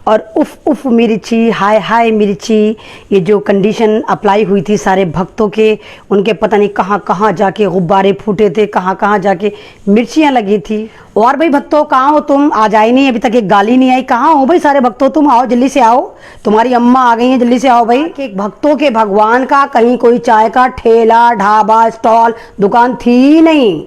और उफ उफ मिर्ची, हाय हाय मिर्ची, ये जो कंडीशन अप्लाई हुई थी सारे भक्तों के, उनके पता नहीं कहाँ कहाँ जाके गुब्बारे फूटे थे, कहाँ कहाँ जाके मिर्चियाँ लगी थी। और भाई भक्तों कहाँ हो तुम, आज आई नहीं, अभी तक एक गाली नहीं आई, कहाँ हो भाई सारे भक्तों, तुम आओ जल्दी से आओ, तुम्हारी अम्मा आ गई हैं, जल्दी से आओ भाई। कि भक्तों के भगवान का कहीं कोई चाय का ठेला ढाबा स्टॉल दुकान थी ही नहीं।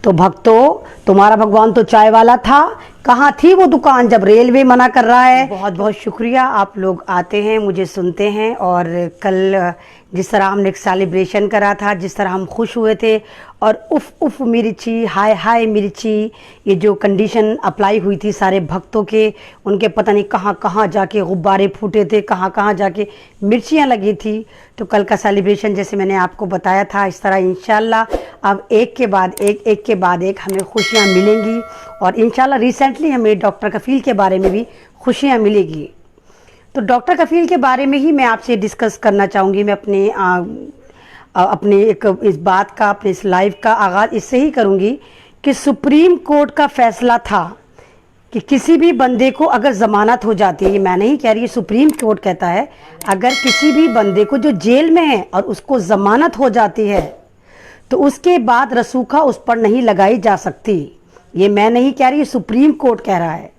तो भक्तों तुम्हारा भगवान तो चाय वाला था, कहाँ थी वो दुकान जब रेलवे मना कर रहा है। बहुत बहुत शुक्रिया, आप लोग आते हैं, मुझे सुनते हैं। और कल जिस तरह हमने एक सेलिब्रेशन करा था, जिस तरह हम खुश हुए थे, और उफ उफ मिर्ची, हाय हाय मिर्ची, ये जो कंडीशन अप्लाई हुई थी सारे भक्तों के, उनके पता नहीं कहाँ कहाँ जाके गुब्बारे फूटे थे, कहाँ कहाँ जाके मिर्चियाँ लगी थी। तो कल का सेलिब्रेशन जैसे मैंने आपको बताया था, इस तरह इंशाल्लाह अब एक के बाद एक हमें खुशियाँ मिलेंगी। और इंशाल्लाह रिसेंटली हमें डॉक्टर कफ़ील के बारे में भी खुशियाँ मिलेगी। तो डॉक्टर कफ़ील के बारे में ही मैं आपसे डिस्कस करना चाहूँगी। मैं अपने इस बात का, अपने इस लाइव का आगाज़ इससे ही करूँगी कि सुप्रीम कोर्ट का फैसला था कि किसी भी बंदे को अगर ज़मानत हो जाती है, ये मैं नहीं कह रही, सुप्रीम कोर्ट कहता है, अगर किसी भी बंदे को जो जेल में है और उसको ज़मानत हो जाती है तो उसके बाद रसूखा उस पर नहीं लगाई जा सकती। ये मैं नहीं कह रही, सुप्रीम कोर्ट कह रहा है।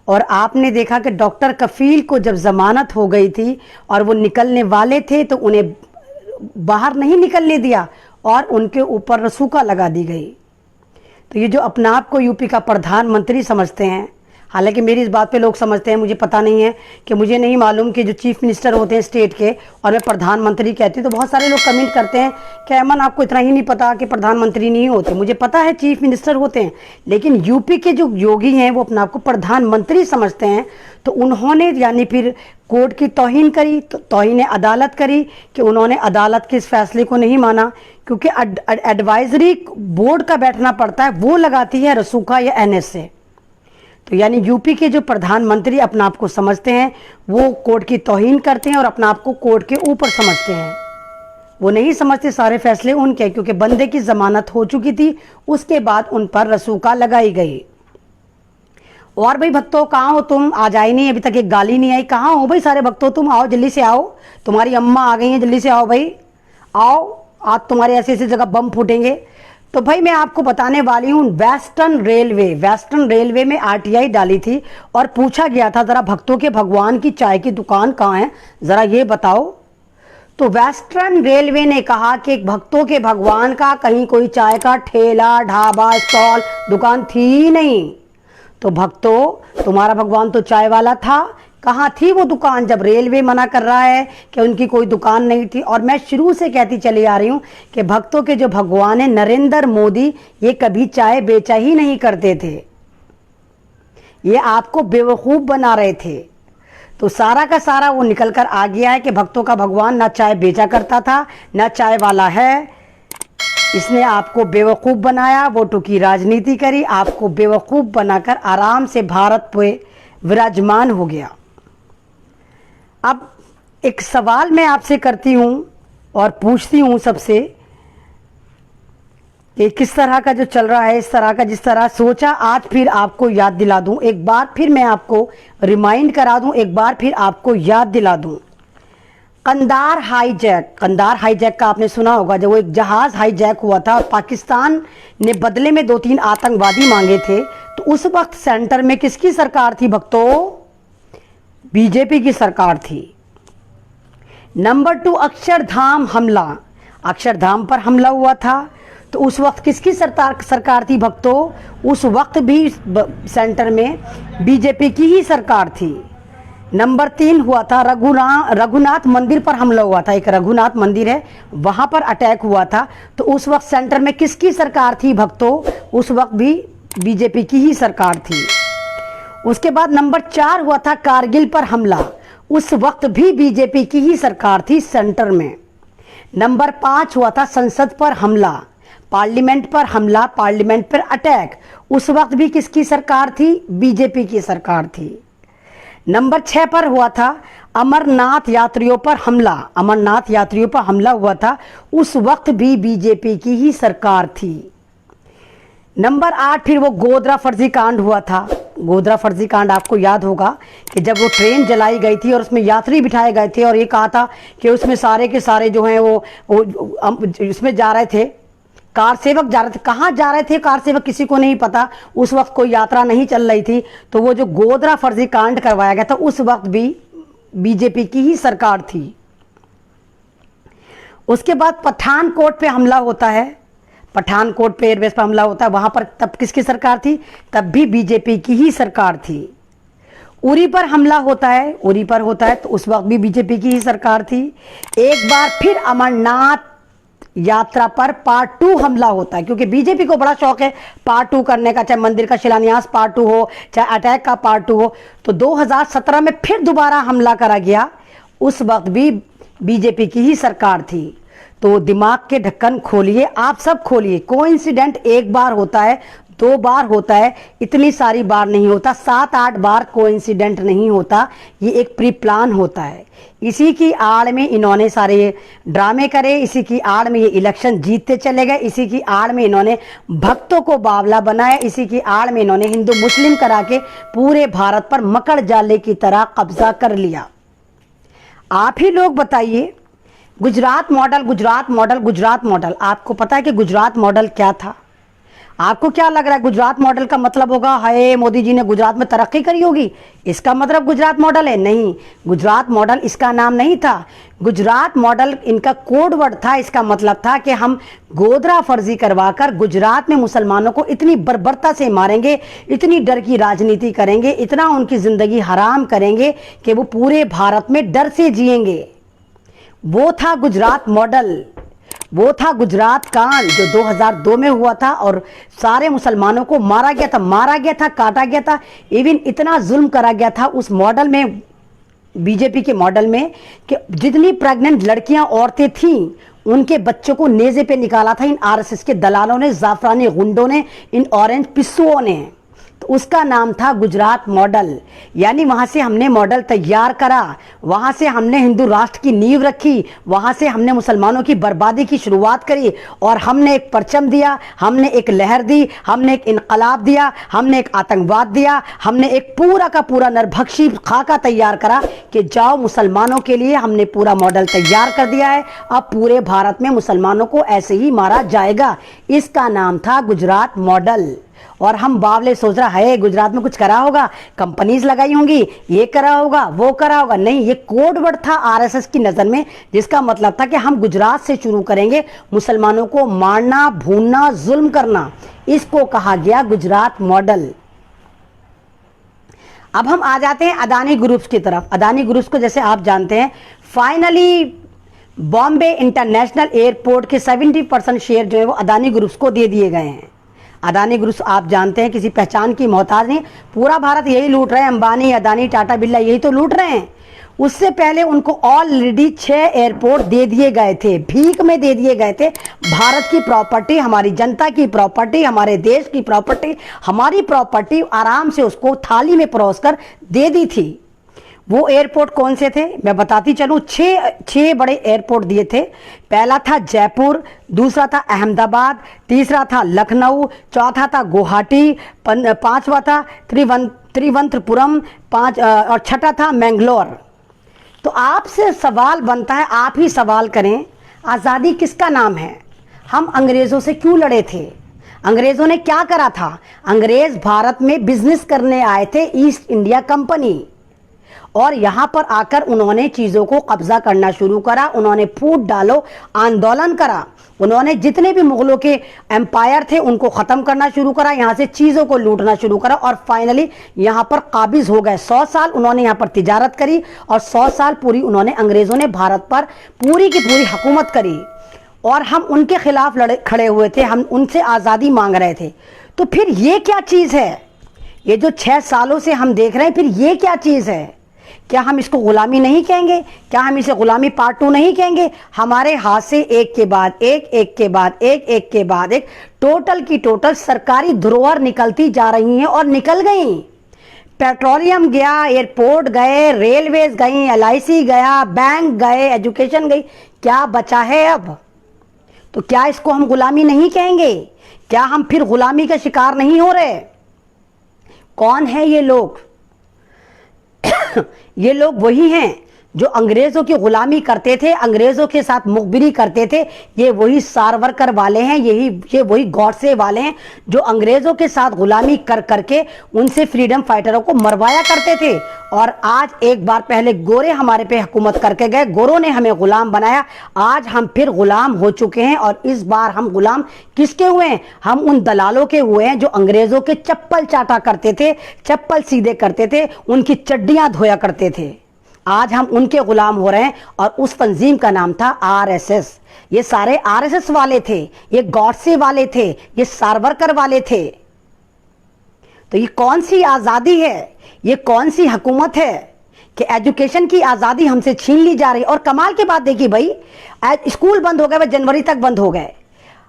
और आपने देखा कि डॉक्टर कफ़ील को जब ज़मानत हो गई थी और वो निकलने वाले थे तो उन्हें बाहर नहीं निकलने दिया और उनके ऊपर रसूखा लगा दी गई। तो ये जो अपना आप को यूपी का प्रधानमंत्री समझते हैं, हालांकि मेरी इस बात पे लोग समझते हैं, मुझे पता नहीं है कि मुझे नहीं मालूम कि जो चीफ मिनिस्टर होते हैं स्टेट के और मैं प्रधानमंत्री कहती हूँ, तो बहुत सारे लोग कमेंट करते हैं कि अमन आपको इतना ही नहीं पता कि प्रधानमंत्री नहीं होते। मुझे पता है चीफ मिनिस्टर होते हैं, लेकिन यूपी के जो योगी हैं वो अपना आपको प्रधानमंत्री समझते हैं। तो उन्होंने यानी फिर कोर्ट की तौहीन करी, तो तौहीन अदालत करी कि उन्होंने अदालत के इस फैसले को नहीं माना, क्योंकि एडवाइजरी बोर्ड का बैठना पड़ता है, वो लगाती है रसूखा या NSA। तो यानी यूपी के जो प्रधानमंत्री अपना आप को समझते हैं वो कोर्ट की तौहीन करते हैं और अपना आप को कोर्ट के ऊपर समझते हैं। वो नहीं समझते सारे फैसले उनके, क्योंकि बंदे की जमानत हो चुकी थी, उसके बाद उन पर रसूखा लगाई गई। और भाई भक्तों कहाँ हो तुम, आज आई नहीं, अभी तक एक गाली नहीं आई, कहाँ हो भाई सारे भक्तों, तुम आओ जल्दी से आओ, तुम्हारी अम्मा आ गई हैं, जल्दी से आओ भाई, आओ, आज तुम्हारे ऐसी ऐसी जगह बम फूटेंगे। तो भाई मैं आपको बताने वाली हूँ, वेस्टर्न रेलवे में RTI डाली थी और पूछा गया था जरा भक्तों के भगवान की चाय की दुकान कहाँ है, जरा ये बताओ। तो वेस्टर्न रेलवे ने कहा कि भक्तों के भगवान का कहीं कोई चाय का ठेला ढाबा स्टॉल दुकान थी ही नहीं। तो भक्तों तुम्हारा भगवान तो चाय वाला था, कहाँ थी वो दुकान जब रेलवे मना कर रहा है कि उनकी कोई दुकान नहीं थी। और मैं शुरू से कहती चली आ रही हूँ कि भक्तों के जो भगवान है नरेंद्र मोदी, ये कभी चाय बेचा ही नहीं करते थे, ये आपको बेवकूफ़ बना रहे थे। तो सारा का सारा वो निकल कर आ गया है कि भक्तों का भगवान ना चाय बेचा करता था, ना चाय वाला है। इसने आपको बेवकूफ़ बनाया, वोटों की राजनीति करी, आपको बेवकूफ़ बनाकर आराम से भारत पे विराजमान हो गया। अब एक सवाल मैं आपसे करती हूँ और पूछती हूँ सबसे कि किस तरह का जो चल रहा है, इस तरह का जिस तरह सोचा, आज फिर आपको याद दिला दूँ, एक बार फिर मैं आपको रिमाइंड करा दूँ, एक बार फिर आपको याद दिला दूँ। कंधार हाईजैक का आपने सुना होगा, जब वो एक जहाज हाईजैक हुआ था और पाकिस्तान ने बदले में 2-3 आतंकवादी मांगे थे, तो उस वक्त सेंटर में किसकी सरकार थी भक्तों? बीजेपी की सरकार थी। नंबर 2, अक्षरधाम पर हमला हुआ था, तो उस वक्त किसकी सरकार थी भक्तों? उस वक्त भी सेंटर में बीजेपी की ही सरकार थी। नंबर 3 हुआ था रघुनाथ मंदिर पर हमला हुआ था, एक रघुनाथ मंदिर है वहां पर अटैक हुआ था, तो उस वक्त सेंटर में किसकी सरकार थी भक्तों? उस वक्त भी बीजेपी की ही सरकार थी। उसके बाद नंबर 4 हुआ था कारगिल पर हमला, उस वक्त भी बीजेपी की ही सरकार थी सेंटर में। नंबर 5 हुआ था संसद पर हमला, पार्लियामेंट पर हमला, पार्लियामेंट पर अटैक, उस वक्त भी किसकी सरकार थी? बीजेपी की सरकार थी। नंबर 6 पर हुआ था अमरनाथ यात्रियों पर हमला हुआ था, उस वक्त भी बीजेपी की ही सरकार थी। नंबर 8 फिर वो गोधरा फर्जी कांड हुआ था, गोधरा फर्जी कांड आपको याद होगा कि जब वो ट्रेन जलाई गई थी और उसमें यात्री बिठाए गए थे और ये कहा था कि उसमें सारे के सारे जो हैं वो इसमें जा रहे थे, कार सेवक जा रहे थे। कहाँ जा रहे थे कार सेवक किसी को नहीं पता, उस वक्त कोई यात्रा नहीं चल रही थी। तो वो जो गोधरा फर्जी कांड करवाया गया था उस वक्त भी बीजेपी की ही सरकार थी। उसके बाद पठानकोट पे हमला होता है, पठानकोट पे एयरबेस पर हमला होता है, वहां पर तब किसकी सरकार थी? तब भी बीजेपी की ही सरकार थी। उरी पर हमला होता है, उरी पर होता है तो उस वक्त भी बीजेपी की ही सरकार थी। एक बार फिर अमरनाथ यात्रा पर पार्ट 2 हमला होता है, क्योंकि बीजेपी को बड़ा शौक है पार्ट 2 करने का, चाहे मंदिर का शिलान्यास पार्ट 2 हो, चाहे अटैक का पार्ट 2 हो। तो 2017 में फिर दोबारा हमला करा गया, उस वक्त भी बीजेपी की ही सरकार थी। तो दिमाग के ढक्कन खोलिए, आप सब खोलिए। कोइंसिडेंट एक बार होता है, 2 बार होता है, इतनी सारी बार नहीं होता, 7-8 बार कोइंसिडेंट नहीं होता, ये एक प्री प्लान होता है। इसी की आड़ में इन्होंने सारे ड्रामे करे, इसी की आड़ में ये इलेक्शन जीतते चले गए, इसी की आड़ में इन्होंने भक्तों को बावला बनाया, इसी की आड़ में इन्होंने हिंदू मुस्लिम करा के पूरे भारत पर मकड़ जाले की तरह कब्जा कर लिया। आप ही लोग बताइए, Gujarat model, Gujarat model, Gujarat model, आपको पता है कि गुजरात मॉडल क्या था? आपको क्या लग रहा है गुजरात मॉडल का मतलब होगा हाय मोदी जी ने गुजरात में तरक्की करी होगी, इसका मतलब गुजरात मॉडल है? नहीं, गुजरात मॉडल इसका नाम नहीं था। गुजरात मॉडल इनका कोड वर्ड था। इसका मतलब था कि हम गोधरा फर्जी करवाकर गुजरात में मुसलमानों को इतनी बर्बरता से मारेंगे, इतनी डर की राजनीति करेंगे, इतना उनकी जिंदगी हराम करेंगे कि वो पूरे भारत में डर से जिएंगे। वो था गुजरात मॉडल, वो था गुजरात कांड जो 2002 में हुआ था और सारे मुसलमानों को मारा गया था, मारा गया था, काटा गया था, इवन इतना जुल्म करा गया था उस मॉडल में, बीजेपी के मॉडल में, कि जितनी प्रेग्नेंट लड़कियां औरतें थीं उनके बच्चों को नेज़े पे निकाला था इन आरएसएस के दलालों ने, जाफरानी गुंडों ने, इन ऑरेंज पिस्सुओं ने। तो उसका नाम था गुजरात मॉडल। यानी वहां से हमने मॉडल तैयार करा, वहां से हमने हिंदू राष्ट्र की नींव रखी, वहां से हमने मुसलमानों की बर्बादी की शुरुआत करी और हमने एक परचम दिया, हमने एक लहर दी, हमने एक इनकलाब दिया, हमने एक आतंकवाद दिया, हमने एक पूरा का पूरा नरभक्षी खाका तैयार करा कि जाओ मुसलमानों के लिए हमने पूरा मॉडल तैयार कर दिया है, अब पूरे भारत में मुसलमानों को ऐसे ही मारा जाएगा। इसका नाम था गुजरात मॉडल। और हम बावले सोच रहा है गुजरात में कुछ करा होगा, कंपनीज लगाई होंगी, ये करा होगा, वो करा होगा। नहीं, ये कोड वर्ड था आरएसएस की नजर में, जिसका मतलब था कि हम गुजरात से शुरू करेंगे मुसलमानों को मारना, भूनना, जुल्म करना। इसको कहा गया गुजरात मॉडल। अब हम आ जाते हैं अदानी ग्रुप्स की तरफ। अदानी ग्रुप्स को जैसे आप जानते हैं, फाइनली बॉम्बे इंटरनेशनल एयरपोर्ट के 70% शेयर जो है वो अदानी ग्रुप्स को दे दिए गए हैं। अदानी ग्रुप्स आप जानते हैं किसी पहचान की मोहताज नहीं, पूरा भारत यही लूट रहे हैं, अंबानी, अदानी, टाटा, बिरला यही तो लूट रहे हैं। उससे पहले उनको ऑलरेडी 6 एयरपोर्ट दे दिए गए थे, भीख में दे दिए गए थे। भारत की प्रॉपर्टी, हमारी जनता की प्रॉपर्टी, हमारे देश की प्रॉपर्टी, हमारी प्रॉपर्टी आराम से उसको थाली में परोस कर दे दी थी। वो एयरपोर्ट कौन से थे मैं बताती चलूँ। 6 बड़े एयरपोर्ट दिए थे। पहला था जयपुर, दूसरा था अहमदाबाद, तीसरा था लखनऊ, चौथा था गुवाहाटी, पांचवा था त्रिवंतपुरम, और छठा था मैंगलोर। तो आपसे सवाल बनता है, आप ही सवाल करें, आज़ादी किसका नाम है? हम अंग्रेज़ों से क्यों लड़े थे? अंग्रेज़ों ने क्या करा था? अंग्रेज़ भारत में बिजनेस करने आए थे, ईस्ट इंडिया कंपनी, और यहां पर आकर उन्होंने चीजों को कब्जा करना शुरू करा। उन्होंने फूट डालो आंदोलन करा, उन्होंने जितने भी मुगलों के एम्पायर थे उनको खत्म करना शुरू करा, यहां से चीजों को लूटना शुरू करा और फाइनली यहां पर काबिज हो गए। 100 साल उन्होंने यहां पर तिजारत करी और 100 साल पूरी उन्होंने, अंग्रेजों ने भारत पर पूरी की पूरी हुकूमत करी और हम उनके खिलाफ खड़े हुए थे, हम उनसे आज़ादी मांग रहे थे। तो फिर ये क्या चीज़ है? ये जो 6 सालों से हम देख रहे हैं, फिर ये क्या चीज़ है? क्या हम इसको गुलामी नहीं कहेंगे? क्या हम इसे गुलामी पार्ट 2 नहीं कहेंगे? हमारे हाथ से एक के बाद एक, एक के बाद एक, एक के बाद एक, टोटल की टोटल सरकारी धरोहर निकलती जा रही हैं और निकल गई। पेट्रोलियम गया, एयरपोर्ट गए, रेलवेज गई, LIC गया, बैंक गए, एजुकेशन गई, क्या बचा है अब? तो क्या इसको हम गुलामी नहीं कहेंगे? क्या हम फिर गुलामी का शिकार नहीं हो रहे? कौन है ये लोग? ये लोग वही हैं जो अंग्रेजों की गुलामी करते थे, अंग्रेजों के साथ मुखबिरी करते थे। ये वही सावरकर वाले हैं, ये वही गॉडसे वाले हैं जो अंग्रेजों के साथ गुलामी कर करके उनसे फ्रीडम फाइटरों को मरवाया करते थे। और आज एक बार पहले गोरे हमारे पे हुकूमत करके गए, गोरों ने हमें गुलाम बनाया, आज हम फिर गुलाम हो चुके हैं। और इस बार हम गुलाम किसके हुए हैं? हम उन दलालों के हुए हैं जो अंग्रेजों के चप्पल चाटा करते थे, चप्पल सीधे करते थे, उनकी चड्डियां धोया करते थे। आज हम उनके गुलाम हो रहे हैं। और उस तंजीम का नाम था आरएसएस। ये सारे आरएसएस वाले थे, ये गॉडसे वाले थे, ये सावरकर वाले थे। तो ये कौन सी आजादी है, ये कौन सी हुकूमत है कि एजुकेशन की आजादी हमसे छीन ली जा रही? और कमाल की बात देखिए भाई, स्कूल बंद हो गए, वह जनवरी तक बंद हो गए।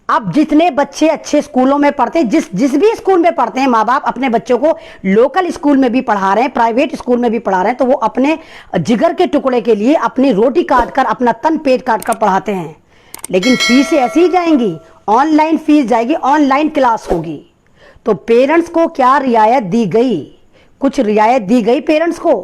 अब जितने बच्चे अच्छे स्कूलों में पढ़ते हैं, जिस भी स्कूल में पढ़ते हैं, माँ बाप अपने बच्चों को लोकल स्कूल में भी पढ़ा रहे हैं, प्राइवेट स्कूल में भी पढ़ा रहे हैं, तो वो अपने जिगर के टुकड़े के लिए अपनी रोटी काट कर, अपना तन पेट काट कर पढ़ाते हैं। लेकिन फीस ऐसी ही जाएंगी, ऑनलाइन फीस जाएगी, ऑनलाइन क्लास होगी। तो पेरेंट्स को क्या रियायत दी गई? कुछ रियायत दी गई पेरेंट्स को?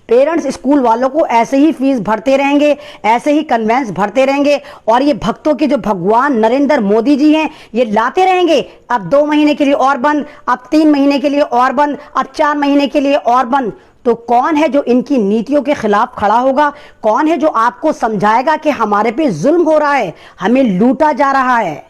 पेरेंट्स स्कूल वालों को ऐसे ही फीस भरते रहेंगे, ऐसे ही कन्वेंस भरते रहेंगे। और ये भक्तों के जो भगवान नरेंद्र मोदी जी हैं, ये लाते रहेंगे, अब 2 महीने के लिए और बंद, अब 3 महीने के लिए और बंद, अब 4 महीने के लिए और बंद। तो कौन है जो इनकी नीतियों के खिलाफ खड़ा होगा? कौन है जो आपको समझाएगा कि हमारे पे जुल्म हो रहा है, हमें लूटा जा रहा है?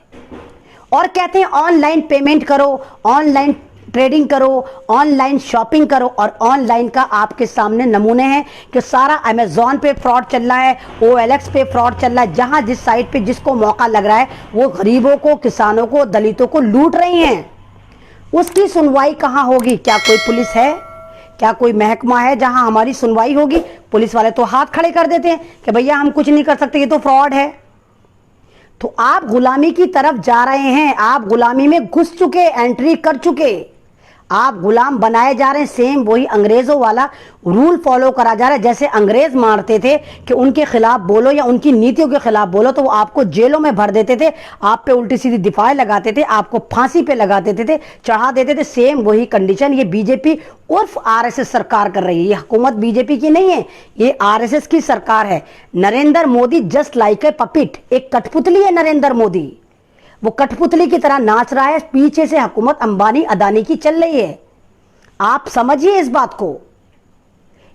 और कहते हैं ऑनलाइन पेमेंट करो, ऑनलाइन ट्रेडिंग करो, ऑनलाइन शॉपिंग करो। और ऑनलाइन का आपके सामने नमूने हैं कि सारा अमेजॉन पे फ्रॉड चल रहा है, OLX पे फ्रॉड चल रहा है। जहां जिस साइट पे जिसको मौका लग रहा है वो गरीबों को, किसानों को, दलितों को लूट रही हैं। उसकी सुनवाई कहां होगी? क्या कोई पुलिस है? क्या कोई महकमा है जहां हमारी सुनवाई होगी? पुलिस वाले तो हाथ खड़े कर देते हैं कि भैया हम कुछ नहीं कर सकते, ये तो फ्रॉड है। तो आप गुलामी की तरफ जा रहे हैं, आप गुलामी में घुस चुके, एंट्री कर चुके, आप गुलाम बनाए जा रहे हैं। सेम वही अंग्रेजों वाला रूल फॉलो करा जा रहा है। जैसे अंग्रेज मारते थे कि उनके खिलाफ बोलो या उनकी नीतियों के खिलाफ बोलो तो वो आपको जेलों में भर देते थे, आप पे उल्टी सीधी दिफाएं लगाते थे, आपको फांसी पे लगा देते थे, चढ़ा देते थे। सेम वही कंडीशन ये बीजेपी उर्फ आरएसएस सरकार कर रही है। ये हुकूमत बीजेपी की नहीं है, ये आरएसएस की सरकार है। Narendra Modi just like a puppet, एक कठपुतली है नरेंद्र मोदी। वो कठपुतली की तरह नाच रहा है, पीछे से हुकूमत अंबानी अदानी की चल रही है। आप समझिए इस बात को।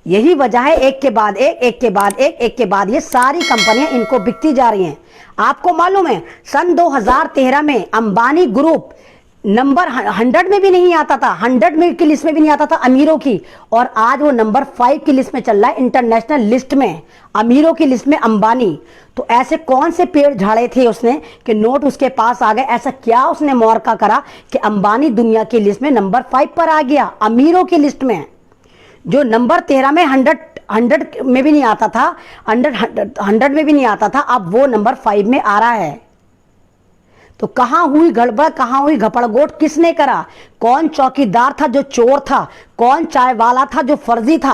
यही वजह है एक के बाद एक, एक के बाद एक, एक के बाद ये सारी कंपनियां इनको बिकती जा रही हैं। आपको मालूम है सन 2013 में अंबानी ग्रुप नंबर 100 में भी नहीं आता था, 100 में की लिस्ट में भी नहीं आता था अमीरों की, और आज वो नंबर 5 की लिस्ट में चल रहा है, इंटरनेशनल लिस्ट में, अमीरों की लिस्ट में अंबानी। तो ऐसे कौन से पेड़ झाड़े थे उसने कि नोट उसके पास आ गए? ऐसा क्या उसने मौका करा कि अंबानी दुनिया की लिस्ट में नंबर 5 पर आ गया, अमीरों की लिस्ट में? जो नंबर 13 में 100 में भी नहीं आता था, 100 में भी नहीं आता था, अब वो नंबर 5 में आ रहा है। तो कहां हुई गड़बड़, कहां हुई घपड़गोट, किसने करा? कौन चौकीदार था जो चोर था? कौन चाय वाला था जो फर्जी था?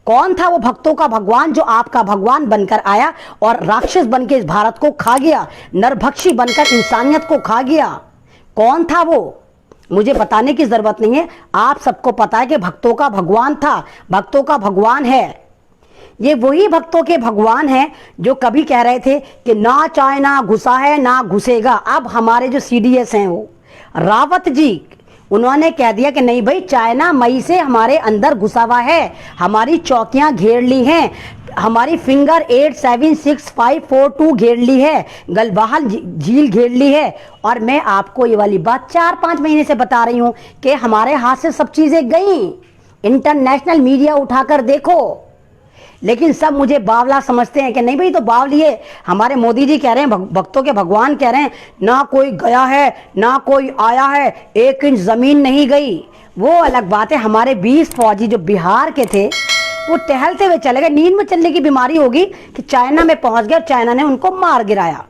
कौन था वो भक्तों का भगवान जो आपका भगवान बनकर आया और राक्षस बनकर इस भारत को खा गया, नरभक्षी बनकर इंसानियत को खा गया? कौन था वो? मुझे बताने की जरूरत नहीं है, आप सबको पता है कि भक्तों का भगवान था, भक्तों का भगवान है। ये वही भक्तों के भगवान हैं जो कभी कह रहे थे कि ना चाइना घुसा है ना घुसेगा। अब हमारे जो CDS हैं वो रावत जी, उन्होंने कह दिया कि नहीं भाई, चाइना मई से हमारे अंदर घुसा हुआ है, हमारी चौकियां घेर ली हैं, हमारी फिंगर 876542 घेर ली है, गलवाहल झील घेर ली है। और मैं आपको ये वाली बात 4-5 महीने से बता रही हूं कि हमारे हाथ से सब चीजें गई। इंटरनेशनल मीडिया उठाकर देखो, लेकिन सब मुझे बावला समझते हैं कि नहीं भाई तो बावली है। हमारे मोदी जी कह रहे हैं, भक्तों के भगवान कह रहे हैं, ना कोई गया है ना कोई आया है, 1 इंच जमीन नहीं गई। वो अलग बात है। हमारे 20 फौजी जो बिहार के थे वो टहलते हुए चले गए, नींद में चलने की बीमारी होगी कि चाइना में पहुंच गए और चाइना ने उनको मार गिराया।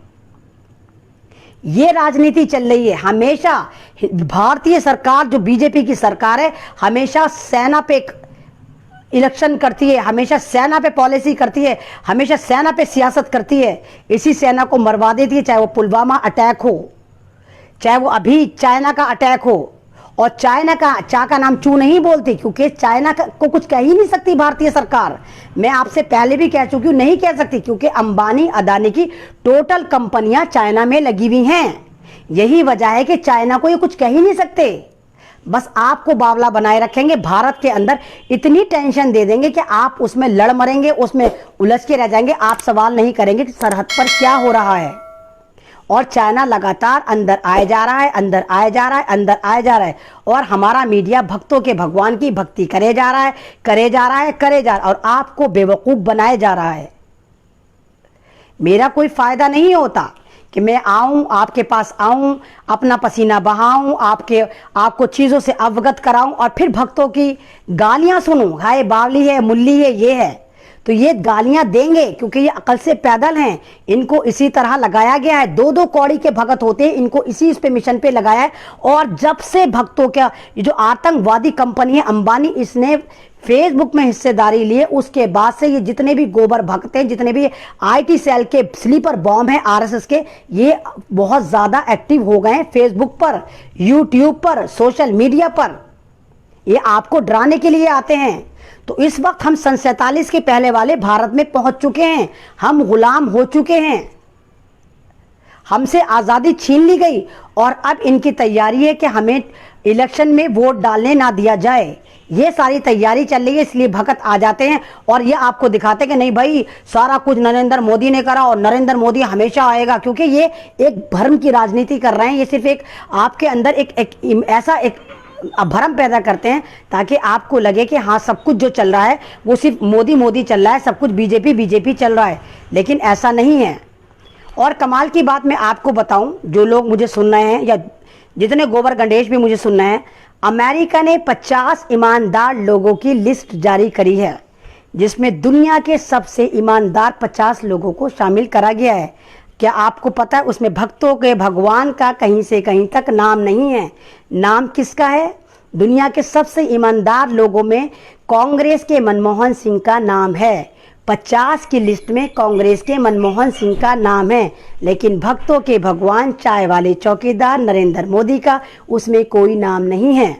ये राजनीति चल रही है। हमेशा भारतीय सरकार जो बीजेपी की सरकार है, हमेशा सेना पे इलेक्शन करती है, हमेशा सेना पे पॉलिसी करती है, हमेशा सेना पे सियासत करती है, इसी सेना को मरवा देती है। चाहे वो पुलवामा अटैक हो, चाहे वो अभी चाइना का अटैक हो, और चा का नाम चू नहीं बोलती, क्योंकि चाइना को कुछ कह ही नहीं सकती भारतीय सरकार। मैं आपसे पहले भी कह चुकी हूँ, नहीं कह सकती, क्योंकि अंबानी अदानी की टोटल कंपनियां चाइना में लगी हुई हैं। यही वजह है कि चाइना को ये कुछ कह ही नहीं सकते। बस आपको बावला बनाए रखेंगे, भारत के अंदर इतनी टेंशन दे देंगे कि आप उसमें लड़ मरेंगे, उसमें उलझ के रह जाएंगे। आप सवाल नहीं करेंगे कि सरहद पर क्या हो रहा है। और चाइना लगातार अंदर आए जा रहा है, अंदर आए जा रहा है, अंदर आए जा रहा है। और हमारा मीडिया भक्तों के भगवान की भक्ति करे जा रहा है, करे जा रहा है, करे जा रहा है, और आपको बेवकूफ बनाए जा रहा है। मेरा कोई फायदा नहीं होता कि मैं आऊं, आपके पास आऊं, अपना पसीना बहाऊं, आपको चीजों से अवगत कराऊं और फिर भक्तों की गालियां सुनूं, हाय बावली है, मुल्ली है, ये है। तो ये गालियां देंगे क्योंकि ये अकल से पैदल हैं। इनको इसी तरह लगाया गया है, दो दो कौड़ी के भगत होते हैं, इनको इसी इस पे मिशन पे लगाया है। और जब से भक्तों का ये जो आतंकवादी कंपनी है अंबानी, इसने फेसबुक में हिस्सेदारी लिए, उसके बाद से ये जितने भी गोबर भक्त हैं, जितने भी आईटी सेल के स्लीपर बॉम्ब हैं आरएसएस के, ये बहुत ज्यादा एक्टिव हो गए हैं फेसबुक पर, यूट्यूब पर, सोशल मीडिया पर। ये आपको डराने के लिए आते हैं। तो इस वक्त हम सन 47 के पहले वाले भारत में पहुंच चुके हैं, हम गुलाम हो चुके हैं, हमसे आजादी छीन ली गई। और अब इनकी तैयारी है कि हमें इलेक्शन में वोट डालने ना दिया जाए। ये सारी तैयारी चल रही है, इसलिए भगत आ जाते हैं और ये आपको दिखाते हैं कि नहीं भाई, सारा कुछ नरेंद्र मोदी ने करा और नरेंद्र मोदी हमेशा आएगा। क्योंकि ये एक भ्रम की राजनीति कर रहे हैं। ये सिर्फ एक आपके अंदर एक भ्रम पैदा करते हैं ताकि आपको लगे कि हाँ, सब कुछ जो चल रहा है वो सिर्फ मोदी मोदी चल रहा है, सब कुछ बीजेपी बीजेपी चल रहा है। लेकिन ऐसा नहीं है। और कमाल की बात मैं आपको बताऊं, जो लोग मुझे सुन रहे हैं या जितने गोबर गणेश भी मुझे सुन रहे हैं, अमेरिका ने 50 ईमानदार लोगों की लिस्ट जारी करी है, जिसमें दुनिया के सबसे ईमानदार 50 लोगों को शामिल करा गया है। क्या आपको पता है उसमें भक्तों के भगवान का कहीं से कहीं तक नाम नहीं है? नाम किसका है? दुनिया के सबसे ईमानदार लोगों में कांग्रेस के मनमोहन सिंह का नाम है। 50 की लिस्ट में कांग्रेस के मनमोहन सिंह का नाम है, लेकिन भक्तों के भगवान चाय वाले चौकीदार नरेंद्र मोदी का उसमें कोई नाम नहीं है।